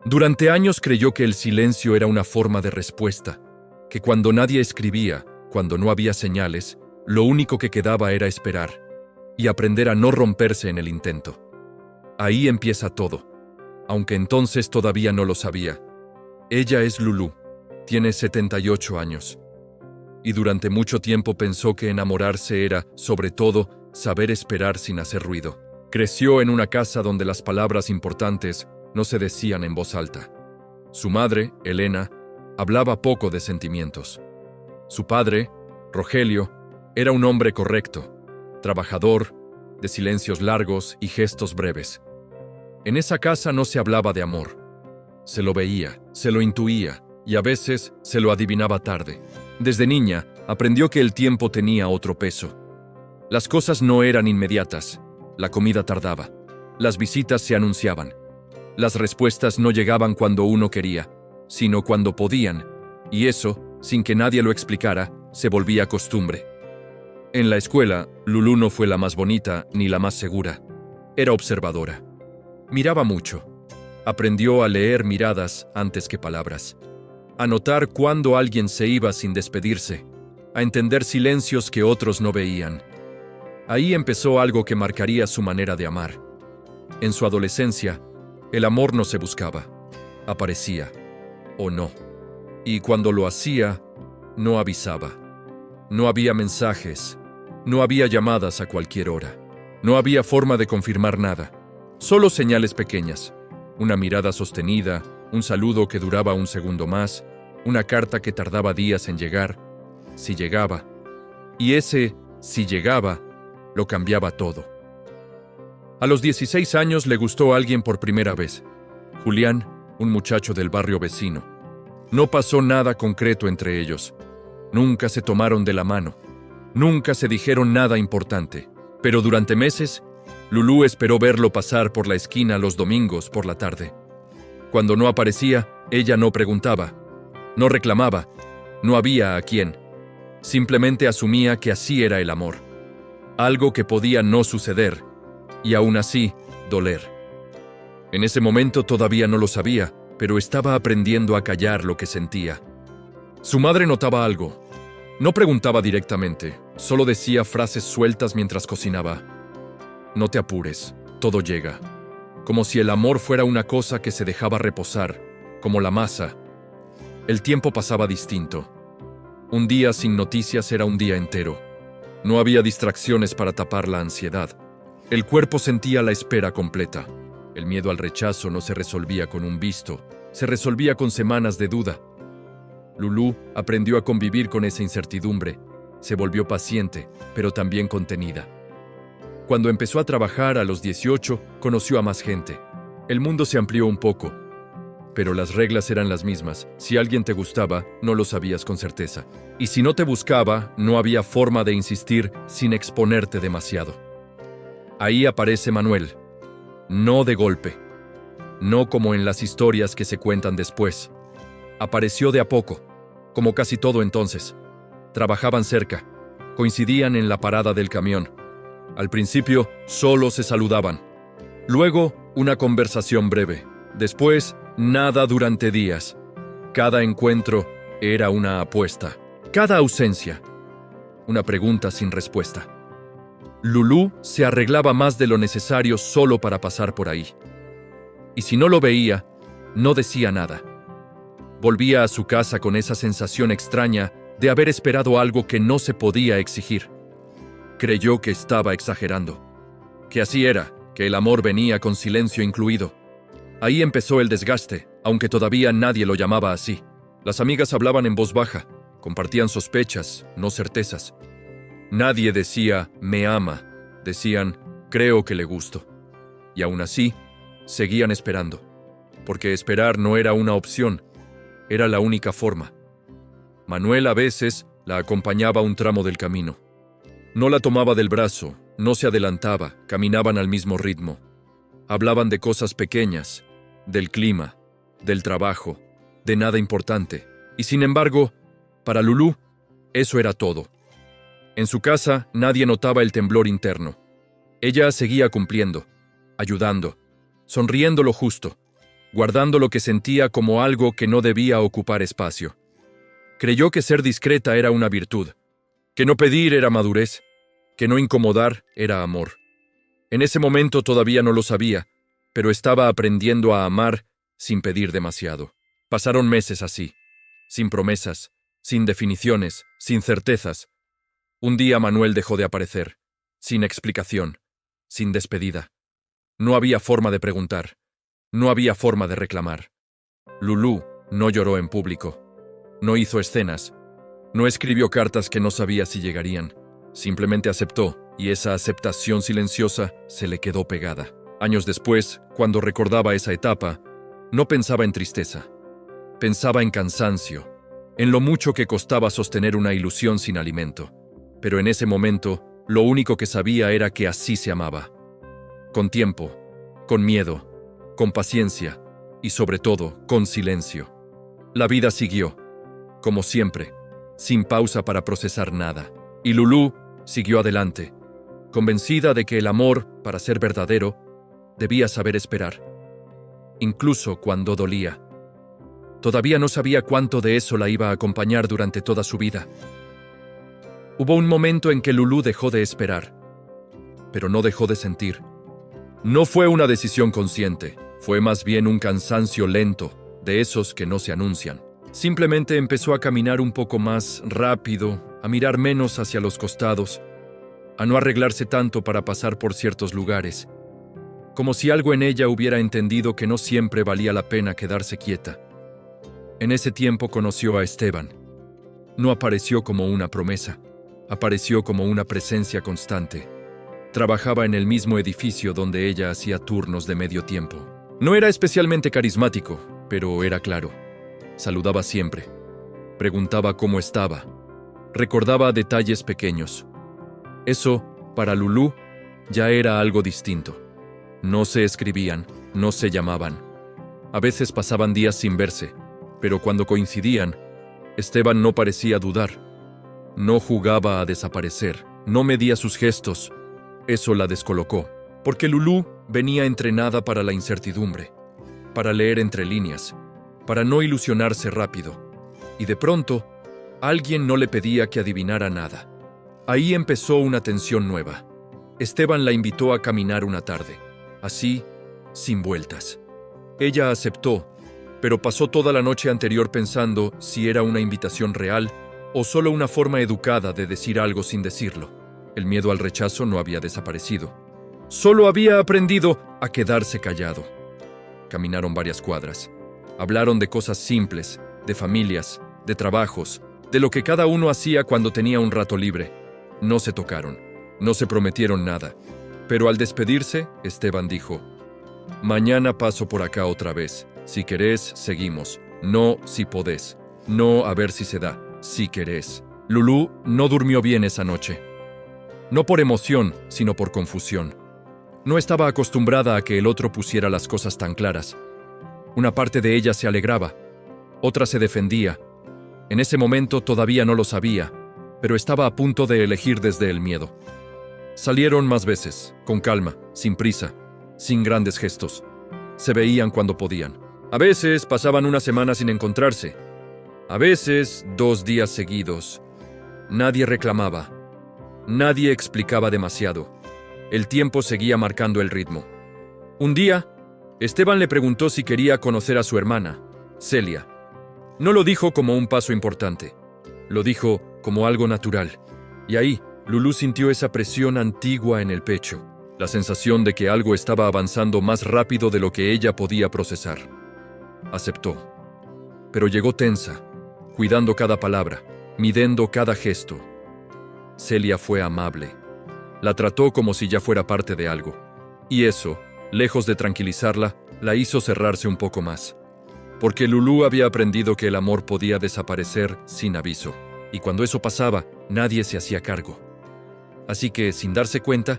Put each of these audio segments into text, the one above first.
Durante años creyó que el silencio era una forma de respuesta, que cuando nadie escribía, cuando no había señales, lo único que quedaba era esperar y aprender a no romperse en el intento. Ahí empieza todo, aunque entonces todavía no lo sabía. Ella es Lulú, tiene 78 años. Y durante mucho tiempo pensó que enamorarse era, sobre todo, saber esperar sin hacer ruido. Creció en una casa donde las palabras importantes no se decían en voz alta. Su madre, Elena, hablaba poco de sentimientos. Su padre, Rogelio, era un hombre correcto, trabajador, de silencios largos y gestos breves. En esa casa no se hablaba de amor. Se lo veía, se lo intuía y a veces se lo adivinaba tarde. Desde niña, aprendió que el tiempo tenía otro peso. Las cosas no eran inmediatas, la comida tardaba, las visitas se anunciaban. Las respuestas no llegaban cuando uno quería, sino cuando podían, y eso, sin que nadie lo explicara, se volvía costumbre. En la escuela, Lulú no fue la más bonita ni la más segura. Era observadora. Miraba mucho. Aprendió a leer miradas antes que palabras, a notar cuándo alguien se iba sin despedirse, a entender silencios que otros no veían. Ahí empezó algo que marcaría su manera de amar. En su adolescencia, el amor no se buscaba, aparecía, o no. Y cuando lo hacía, no avisaba. No había mensajes, no había llamadas a cualquier hora, no había forma de confirmar nada, solo señales pequeñas, una mirada sostenida, un saludo que duraba un segundo más, una carta que tardaba días en llegar, si llegaba. Y ese si llegaba, lo cambiaba todo. A los 16 años le gustó a alguien por primera vez. Julián, un muchacho del barrio vecino. No pasó nada concreto entre ellos. Nunca se tomaron de la mano. Nunca se dijeron nada importante. Pero durante meses, Lulú esperó verlo pasar por la esquina los domingos por la tarde. Cuando no aparecía, ella no preguntaba, no reclamaba, no había a quién. Simplemente asumía que así era el amor. Algo que podía no suceder, y aún así, doler. En ese momento todavía no lo sabía, pero estaba aprendiendo a callar lo que sentía. Su madre notaba algo. No preguntaba directamente, solo decía frases sueltas mientras cocinaba. No te apures, todo llega. Como si el amor fuera una cosa que se dejaba reposar, como la masa. El tiempo pasaba distinto. Un día sin noticias era un día entero. No había distracciones para tapar la ansiedad. El cuerpo sentía la espera completa. El miedo al rechazo no se resolvía con un visto, se resolvía con semanas de duda. Lulú aprendió a convivir con esa incertidumbre. Se volvió paciente, pero también contenida. Cuando empezó a trabajar a los 18, conoció a más gente. El mundo se amplió un poco, pero las reglas eran las mismas. Si alguien te gustaba, no lo sabías con certeza. Y si no te buscaba, no había forma de insistir sin exponerte demasiado. Ahí aparece Manuel. No de golpe. No como en las historias que se cuentan después. Apareció de a poco, como casi todo entonces. Trabajaban cerca. Coincidían en la parada del camión. Al principio, solo se saludaban. Luego, una conversación breve. Después, nada durante días. Cada encuentro era una apuesta. Cada ausencia, una pregunta sin respuesta. Lulú se arreglaba más de lo necesario solo para pasar por ahí. Y si no lo veía, no decía nada. Volvía a su casa con esa sensación extraña de haber esperado algo que no se podía exigir. Creyó que estaba exagerando, que así era, que el amor venía con silencio incluido. Ahí empezó el desgaste, aunque todavía nadie lo llamaba así. Las amigas hablaban en voz baja, compartían sospechas, no certezas. Nadie decía, me ama, decían, creo que le gusto. Y aún así, seguían esperando, porque esperar no era una opción, era la única forma. Manuel a veces la acompañaba un tramo del camino. No la tomaba del brazo, no se adelantaba, caminaban al mismo ritmo. Hablaban de cosas pequeñas, del clima, del trabajo, de nada importante. Y sin embargo, para Lulú, eso era todo. En su casa nadie notaba el temblor interno. Ella seguía cumpliendo, ayudando, sonriendo lo justo. guardando lo que sentía como algo que no debía ocupar espacio. Creyó que ser discreta era una virtud, que no pedir era madurez, que no incomodar era amor. En ese momento todavía no lo sabía, pero estaba aprendiendo a amar sin pedir demasiado. Pasaron meses así, sin promesas, sin definiciones, sin certezas. Un día Manuel dejó de aparecer, sin explicación, sin despedida. No había forma de preguntar, no había forma de reclamar. Lulú no lloró en público, no hizo escenas, no escribió cartas que no sabía si llegarían. Simplemente aceptó, y esa aceptación silenciosa se le quedó pegada. Años después, cuando recordaba esa etapa, no pensaba en tristeza. Pensaba en cansancio, en lo mucho que costaba sostener una ilusión sin alimento. Pero en ese momento, lo único que sabía era que así se amaba. Con tiempo, con miedo, con paciencia y sobre todo, con silencio. La vida siguió, como siempre, sin pausa para procesar nada. Y Lulú siguió adelante, convencida de que el amor, para ser verdadero, debía saber esperar, incluso cuando dolía. Todavía no sabía cuánto de eso la iba a acompañar durante toda su vida. Hubo un momento en que Lulú dejó de esperar, pero no dejó de sentir. No fue una decisión consciente, fue más bien un cansancio lento, de esos que no se anuncian. Simplemente empezó a caminar un poco más rápido, a mirar menos hacia los costados, a no arreglarse tanto para pasar por ciertos lugares, como si algo en ella hubiera entendido que no siempre valía la pena quedarse quieta. En ese tiempo conoció a Esteban. No apareció como una promesa, apareció como una presencia constante. Trabajaba en el mismo edificio donde ella hacía turnos de medio tiempo. No era especialmente carismático, pero era claro. Saludaba siempre. Preguntaba cómo estaba. Recordaba detalles pequeños. Eso, para Lulú, ya era algo distinto. No se escribían, no se llamaban. A veces pasaban días sin verse, pero cuando coincidían, Esteban no parecía dudar. No jugaba a desaparecer, no medía sus gestos. Eso la descolocó, porque Lulú venía entrenada para la incertidumbre, para leer entre líneas, para no ilusionarse rápido. Y de pronto, alguien no le pedía que adivinara nada. Ahí empezó una tensión nueva. Esteban la invitó a caminar una tarde, así, sin vueltas. Ella aceptó, pero pasó toda la noche anterior pensando si era una invitación real o solo una forma educada de decir algo sin decirlo. El miedo al rechazo no había desaparecido. Solo había aprendido a quedarse callado. Caminaron varias cuadras. Hablaron de cosas simples, de familias, de trabajos, de lo que cada uno hacía cuando tenía un rato libre. No se tocaron, no se prometieron nada. Pero al despedirse, Esteban dijo: «Mañana paso por acá otra vez. Si querés, seguimos. No, si podés. No, a ver si se da. Si querés». Lulú no durmió bien esa noche. No por emoción, sino por confusión. No estaba acostumbrada a que el otro pusiera las cosas tan claras. Una parte de ella se alegraba, otra se defendía. En ese momento todavía no lo sabía, pero estaba a punto de elegir desde el miedo. Salieron más veces, con calma, sin prisa, sin grandes gestos. Se veían cuando podían. A veces pasaban una semana sin encontrarse. A veces 2 días seguidos. Nadie reclamaba. Nadie explicaba demasiado. El tiempo seguía marcando el ritmo. Un día, Esteban le preguntó si quería conocer a su hermana, Celia. No lo dijo como un paso importante. Lo dijo como algo natural. Y ahí, Lulú sintió esa presión antigua en el pecho, la sensación de que algo estaba avanzando más rápido de lo que ella podía procesar. Aceptó. Pero llegó tensa, cuidando cada palabra, midiendo cada gesto. Celia fue amable. La trató como si ya fuera parte de algo. Y eso, lejos de tranquilizarla, la hizo cerrarse un poco más. Porque Lulú había aprendido que el amor podía desaparecer sin aviso. Y cuando eso pasaba, nadie se hacía cargo. Así que, sin darse cuenta,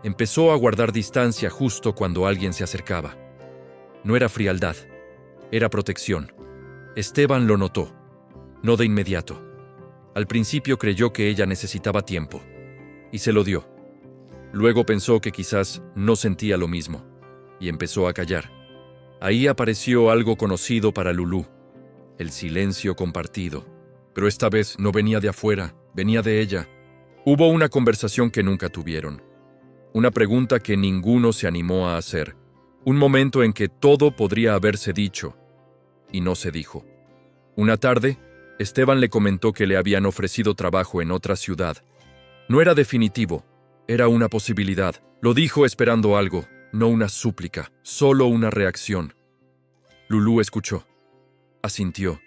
empezó a guardar distancia justo cuando alguien se acercaba. No era frialdad, era protección. Esteban lo notó, no de inmediato. Al principio creyó que ella necesitaba tiempo, y se lo dio. Luego pensó que quizás no sentía lo mismo, y empezó a callar, Ahí apareció algo conocido para Lulú, el silencio compartido. Pero esta vez no venía de afuera, venía de ella. Hubo una conversación que nunca tuvieron. Una pregunta que ninguno se animó a hacer. Un momento en que todo podría haberse dicho, y no se dijo. Una tarde, Esteban le comentó que le habían ofrecido trabajo en otra ciudad. No era definitivo, era una posibilidad. Lo dijo esperando algo, no una súplica, solo una reacción. Lulú escuchó. Asintió.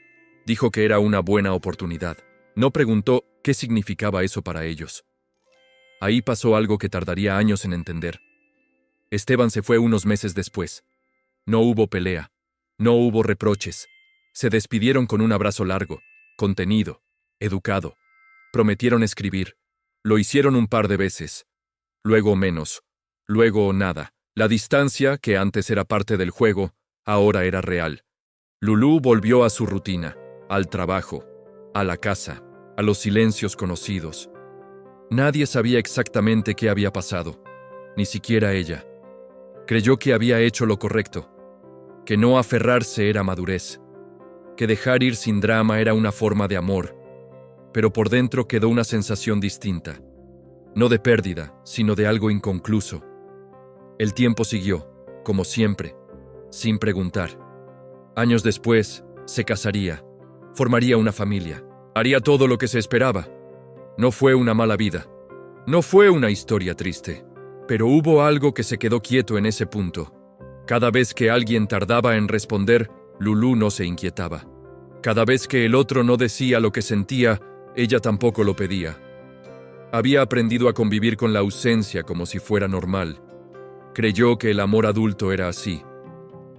Dijo que era una buena oportunidad. No preguntó qué significaba eso para ellos. Ahí pasó algo que tardaría años en entender. Esteban se fue unos meses después. No hubo pelea. No hubo reproches. Se despidieron con un abrazo largo, contenido, educado. Prometieron escribir. Lo hicieron un par de veces. Luego menos. Luego nada. La distancia, que antes era parte del juego, ahora era real. Lulú volvió a su rutina, al trabajo, a la casa, a los silencios conocidos. Nadie sabía exactamente qué había pasado, ni siquiera ella. Creyó que había hecho lo correcto, que no aferrarse era madurez, que dejar ir sin drama era una forma de amor, pero por dentro quedó una sensación distinta, no de pérdida, sino de algo inconcluso. El tiempo siguió, como siempre, sin preguntar. Años después, se casaría, formaría una familia, haría todo lo que se esperaba. No fue una mala vida, no fue una historia triste, pero hubo algo que se quedó quieto en ese punto. Cada vez que alguien tardaba en responder, Lulú no se inquietaba. Cada vez que el otro no decía lo que sentía, ella tampoco lo pedía. Había aprendido a convivir con la ausencia como si fuera normal. Creyó que el amor adulto era así,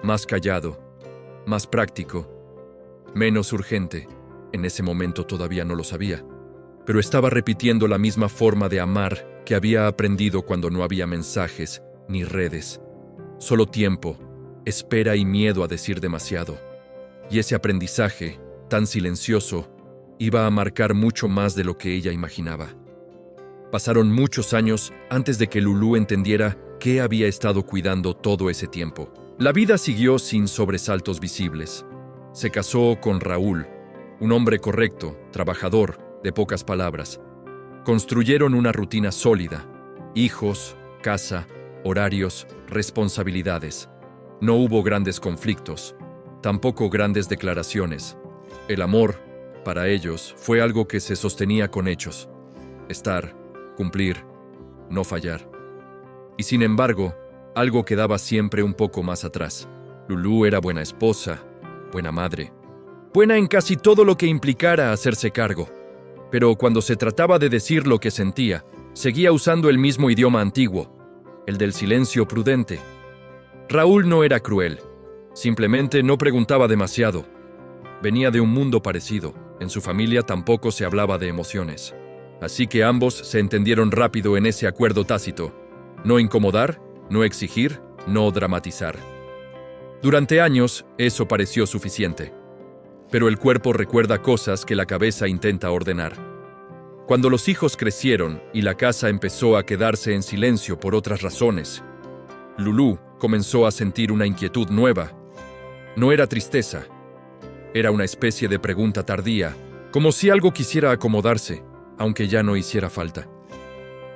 más callado, más práctico, menos urgente. En ese momento todavía no lo sabía, pero estaba repitiendo la misma forma de amar que había aprendido cuando no había mensajes ni redes. Solo tiempo, espera y miedo a decir demasiado. Y ese aprendizaje, tan silencioso, iba a marcar mucho más de lo que ella imaginaba. Pasaron muchos años antes de que Lulú entendiera qué había estado cuidando todo ese tiempo. La vida siguió sin sobresaltos visibles. Se casó con Raúl, un hombre correcto, trabajador, de pocas palabras. Construyeron una rutina sólida: hijos, casa, horarios, responsabilidades. No hubo grandes conflictos, tampoco grandes declaraciones. El amor, para ellos, fue algo que se sostenía con hechos. Estar, cumplir, no fallar. Y sin embargo, algo quedaba siempre un poco más atrás. Lulú era buena esposa, buena madre, buena en casi todo lo que implicara hacerse cargo. Pero cuando se trataba de decir lo que sentía, seguía usando el mismo idioma antiguo, el del silencio prudente. Raúl no era cruel, simplemente no preguntaba demasiado. Venía de un mundo parecido, en su familia tampoco se hablaba de emociones. Así que ambos se entendieron rápido en ese acuerdo tácito: no incomodar, no exigir, no dramatizar. Durante años, eso pareció suficiente. Pero el cuerpo recuerda cosas que la cabeza intenta ordenar. Cuando los hijos crecieron y la casa empezó a quedarse en silencio por otras razones, Lulú comenzó a sentir una inquietud nueva. No era tristeza, era una especie de pregunta tardía, como si algo quisiera acomodarse, aunque ya no hiciera falta.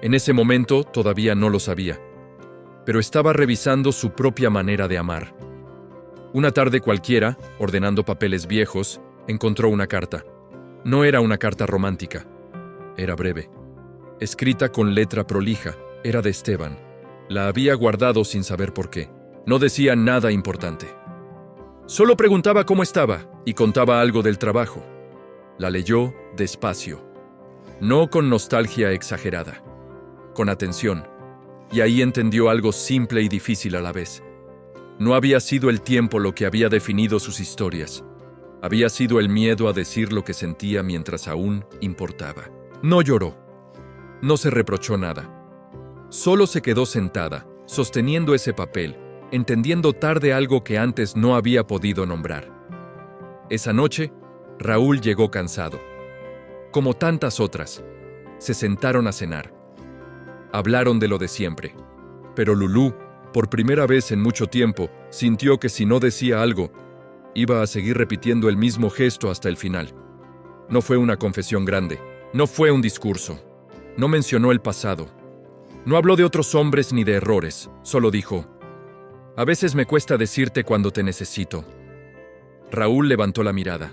En ese momento todavía no lo sabía, pero estaba revisando su propia manera de amar. Una tarde cualquiera, ordenando papeles viejos, encontró una carta. No era una carta romántica. Era breve. Escrita con letra prolija, era de Esteban. La había guardado sin saber por qué. No decía nada importante. Solo preguntaba cómo estaba y contaba algo del trabajo. La leyó despacio. No con nostalgia exagerada. Con atención. Y ahí entendió algo simple y difícil a la vez. No había sido el tiempo lo que había definido sus historias. Había sido el miedo a decir lo que sentía mientras aún importaba. No lloró. No se reprochó nada. Solo se quedó sentada, sosteniendo ese papel, entendiendo tarde algo que antes no había podido nombrar. Esa noche, Raúl llegó cansado. Como tantas otras, se sentaron a cenar. Hablaron de lo de siempre. Pero Lulú, por primera vez en mucho tiempo, Sintió que si no decía algo, iba a seguir repitiendo el mismo gesto hasta el final. No fue una confesión grande, no fue un discurso, no mencionó el pasado, no habló de otros hombres ni de errores, solo dijo: «A veces me cuesta decirte cuando te necesito». Raúl levantó la mirada,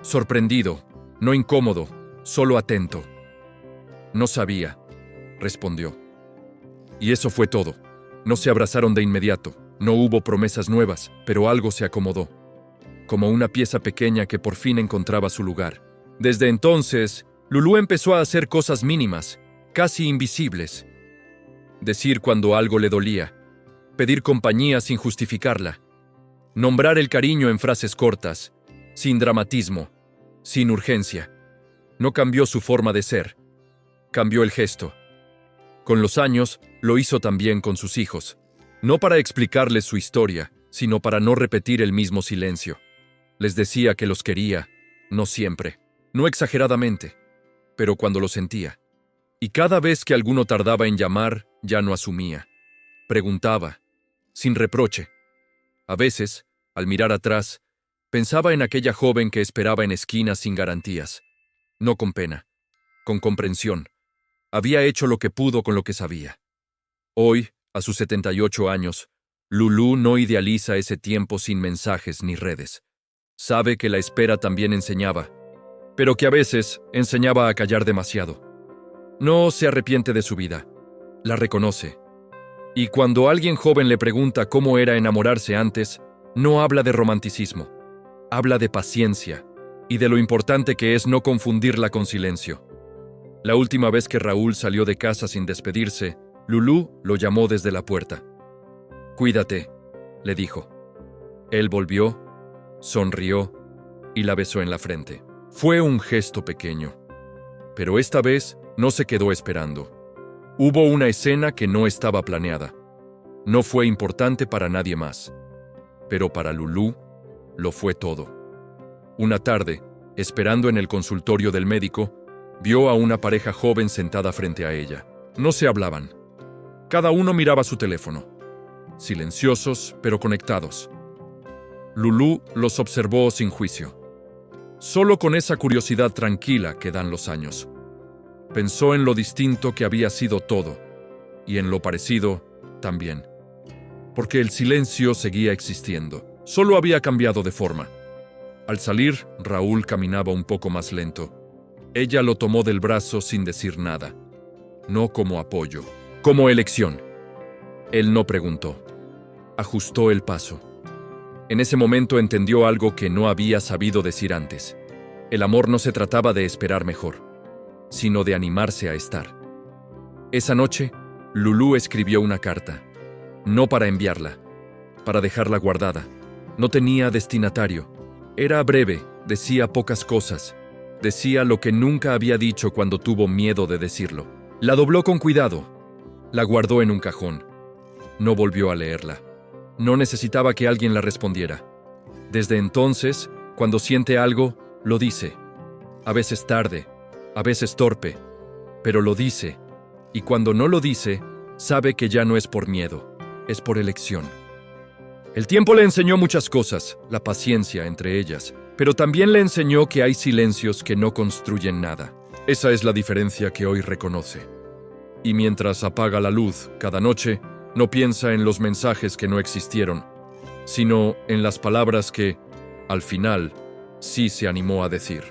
sorprendido, no incómodo, solo atento. «No sabía», respondió. Y eso fue todo. No se abrazaron de inmediato, no hubo promesas nuevas, pero algo se acomodó, como una pieza pequeña que por fin encontraba su lugar. Desde entonces, Lulú empezó a hacer cosas mínimas, casi invisibles. Decir cuando algo le dolía, pedir compañía sin justificarla, nombrar el cariño en frases cortas, sin dramatismo, sin urgencia. No cambió su forma de ser, cambió el gesto. Con los años, lo hizo también con sus hijos, no para explicarles su historia, sino para no repetir el mismo silencio. Les decía que los quería, no siempre, no exageradamente, pero cuando lo sentía. Y cada vez que alguno tardaba en llamar, ya no asumía. Preguntaba, sin reproche. A veces, al mirar atrás, pensaba en aquella joven que esperaba en esquinas sin garantías. No con pena, con comprensión. Había hecho lo que pudo con lo que sabía. Hoy, a sus 78 años, Lulú no idealiza ese tiempo sin mensajes ni redes. Sabe que la espera también enseñaba, pero que a veces enseñaba a callar demasiado. No se arrepiente de su vida, la reconoce. Y cuando alguien joven le pregunta cómo era enamorarse antes, no habla de romanticismo, habla de paciencia y de lo importante que es no confundirla con silencio. La última vez que Raúl salió de casa sin despedirse, Lulú lo llamó desde la puerta. «Cuídate», le dijo. Él volvió, sonrió y la besó en la frente. Fue un gesto pequeño, pero esta vez no se quedó esperando. Hubo una escena que no estaba planeada. No fue importante para nadie más, pero para Lulú lo fue todo. Una tarde, esperando en el consultorio del médico, vio a una pareja joven sentada frente a ella. No se hablaban. Cada uno miraba su teléfono. Silenciosos, pero conectados. Lulú los observó sin juicio, solo con esa curiosidad tranquila que dan los años. Pensó en lo distinto que había sido todo, y en lo parecido también. Porque el silencio seguía existiendo, solo había cambiado de forma. Al salir, Raúl caminaba un poco más lento. Ella lo tomó del brazo sin decir nada, no como apoyo, como elección. Él no preguntó. Ajustó el paso. En ese momento entendió algo que no había sabido decir antes. El amor no se trataba de esperar mejor, sino de animarse a estar. Esa noche, Lulú escribió una carta, no para enviarla, para dejarla guardada. No tenía destinatario. Era breve, decía pocas cosas. Decía lo que nunca había dicho cuando tuvo miedo de decirlo. La dobló con cuidado. La guardó en un cajón. No volvió a leerla. No necesitaba que alguien la respondiera. Desde entonces, cuando siente algo, lo dice. A veces tarde, a veces torpe, pero lo dice. Y cuando no lo dice, sabe que ya no es por miedo, es por elección. El tiempo le enseñó muchas cosas, la paciencia entre ellas, pero también le enseñó que hay silencios que no construyen nada. Esa es la diferencia que hoy reconoce. Y mientras apaga la luz cada noche, no piensa en los mensajes que no existieron, sino en las palabras que, al final, sí se animó a decir.